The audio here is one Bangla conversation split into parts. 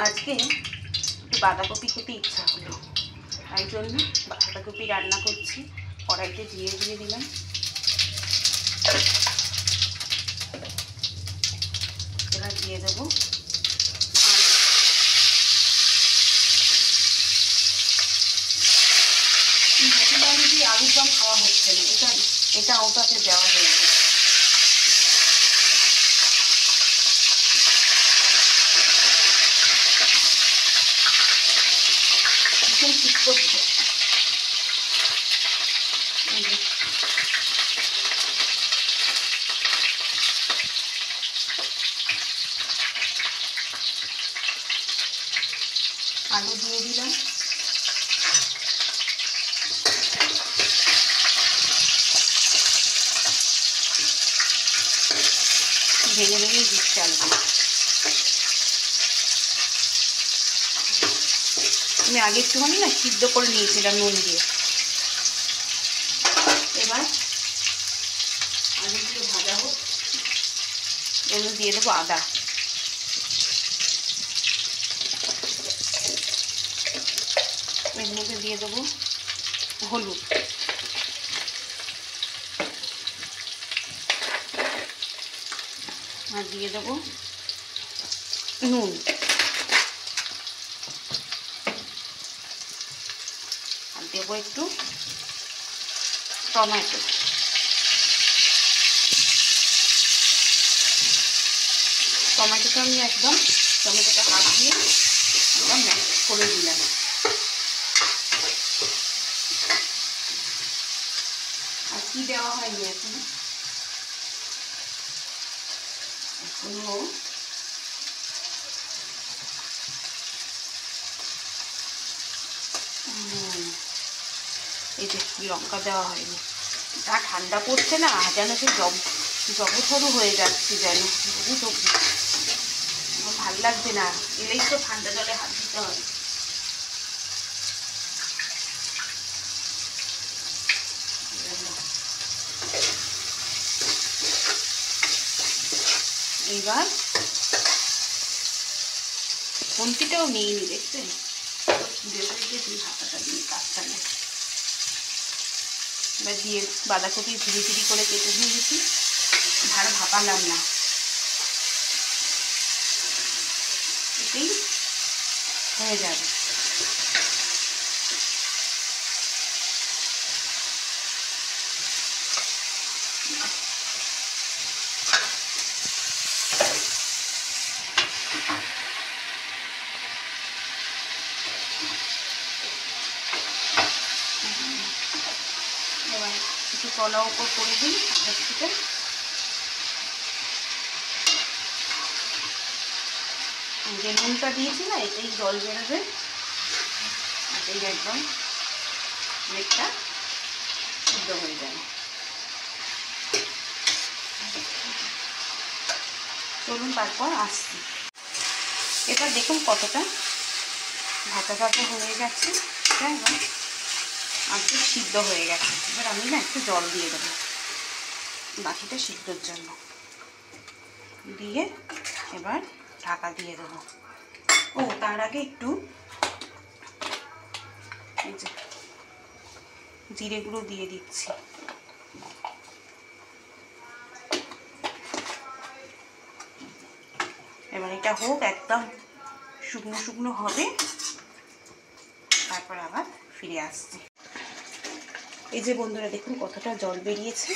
আজকে একটু বাঁধাকপি খেতে ইচ্ছা হলো, তাই জন্য বাঁধাকপি রান্না করছি। কড়াইতে জিরে দিয়ে দিলাম, এবার দিয়ে দেবো আলুর দম। খাওয়া হচ্ছে না, এটা ওটাতে দেওয়া হয়েছে। ঠিক করছে আলু দিয়ে দিলাম, ভেঙে ভেঙে দিচ্ছি আলুগুলো। আমি আগে একটুখানি না সিদ্ধ করে নিয়েছিলাম নুন দিয়ে। এবার আলুগুলো ভাজা হোক, এর মধ্যে দিয়ে দেবো আদা, এর মধ্যে দিয়ে দেবো হলুদ, আর দিয়ে দেবো নুন, আর দেবো একটু টমেটো। টমেটোটা আমি একদম টমেটোটা হাত দিয়ে একদম ম্যাশ করে দিলাম। আর কি দেওয়া হয়নি এখনো, এই যে লঙ্কা দেওয়া হয়নি। যা ঠান্ডা পড়ছে না, যেন সে জবথরু হয়ে যাচ্ছে, যেন বুঝো ভাল লাগছে না। এলেই তো ঠান্ডা জলে হাত দিতে হবে। এবার খুন্তিটাও নিয়ে নি, দেখছেন হাতাটা দিয়ে কাজটা নেই। এবার দিয়ে বাঁধাকপি ঝিরি ঝিরি করে কেটে নিয়েছি, ধার ভাপালাম না, এতেই হয়ে যাবে। এবার একটু তলা উপর করে দিই থেকে, যে নুনটা দিয়েছি না এতেই জল বেরোবে, এতেই একদম অনেকটা সিদ্ধ হয়ে যাবে। চলুন তারপর আসছি। এবার দেখুন কতটা ভাজা ভাজা হয়ে গেছে, তাই না? একটু সিদ্ধ হয়ে গেছে। এবার আমি না একটু জল দিয়ে দেবো বাকিটা সিদ্ধর জন্য, দিয়ে এবার ঢাকা দিয়ে দেবো। ও তার আগে একটু এই যে জিরে গুঁড়ো দিয়ে দিচ্ছি। এবার এটা হোক, একদম শুকনো শুকনো হবে, তারপর আবার ফিরে আসছি। এই যে বন্ধুরা দেখুন কতটা জল বেরিয়েছে।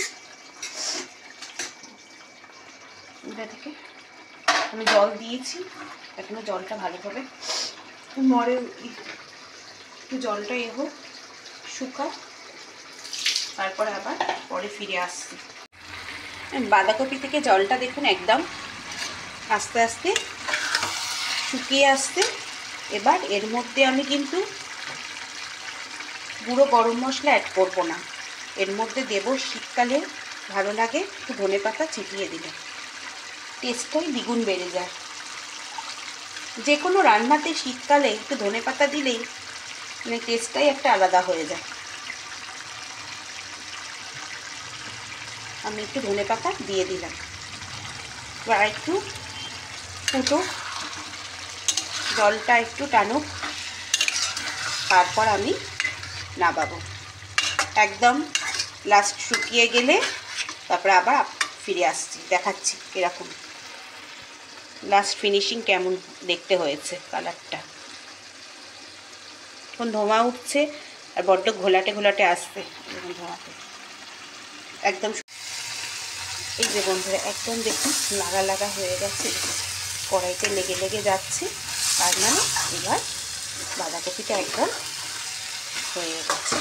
এটা থেকে আমি জল দিয়েছি, এখনো জলটা ভালোভাবে মরে, একটু জলটা হোক শুকাক, তারপরে আবার পরে ফিরে আসছি। বাঁধাকপি থেকে জলটা দেখুন একদম আস্তে আস্তে শুকিয়ে আসছে। এবার এর মধ্যে আমি কিন্তু গুঁড়ো গরম মশলা অ্যাড করব না, এর মধ্যে দেব শীতকালে ভালো লাগে একটু ধনেপাতা ছিটিয়ে দিলে, টেস্টটাই দ্বিগুণ বেড়ে যায়। যে কোনো রান্নাতে শীতকালে একটু ধনেপাতা দিলেই মানে টেস্টটাই একটা আলাদা হয়ে যায়। আমি একটু ধনেপাতা দিয়ে দিলাম, এবার একটু ফুটো জলটা একটু টানুক, তারপর আমি নামাবো। একদম লাস্ট শুকিয়ে গেলে তারপরে আবার ফিরে আসছি, দেখাচ্ছি এরকম লাস্ট ফিনিশিং কেমন দেখতে হয়েছে কালারটা। এখন ধোঁয়া উঠছে আর বড্ড ঘোলাটে ঘোলাটে আসছে এরকম ধোঁয়াতে একদম। এই যে বন্ধুরা একদম দেখুন লাগা লাগা হয়ে গেছে, কড়াইতে লেগে লেগে যাচ্ছে, তার মানে এবার বাঁধাকপিটা একদম হয়ে গেছে।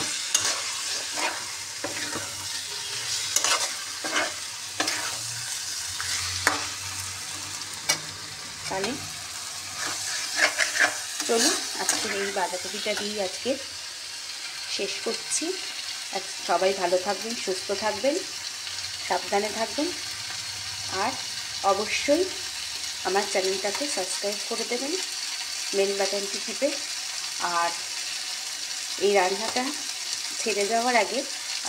তাহলে চলুন আজকে এই বাঁধাকপিটা দিয়েই আজকে শেষ করছি। সবাই ভালো থাকবেন, সুস্থ থাকবেন, সাবধানে থাকবেন, আর অবশ্যই আমার চ্যানেলটাকে সাবস্ক্রাইব করে দেবেন বেল বাটনটি টিপে। আর এই রান্নাটা ছেড়ে যাওয়ার আগে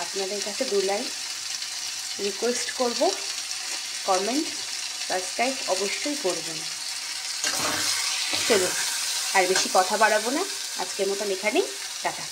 আপনাদের কাছে 2 লাইন রিকোয়েস্ট করব, কমেন্ট সাবস্ক্রাইব অবশ্যই করবেন। চলুন আর বেশি কথা বাড়াবো না, আজকের মতন এখানেই টাটা।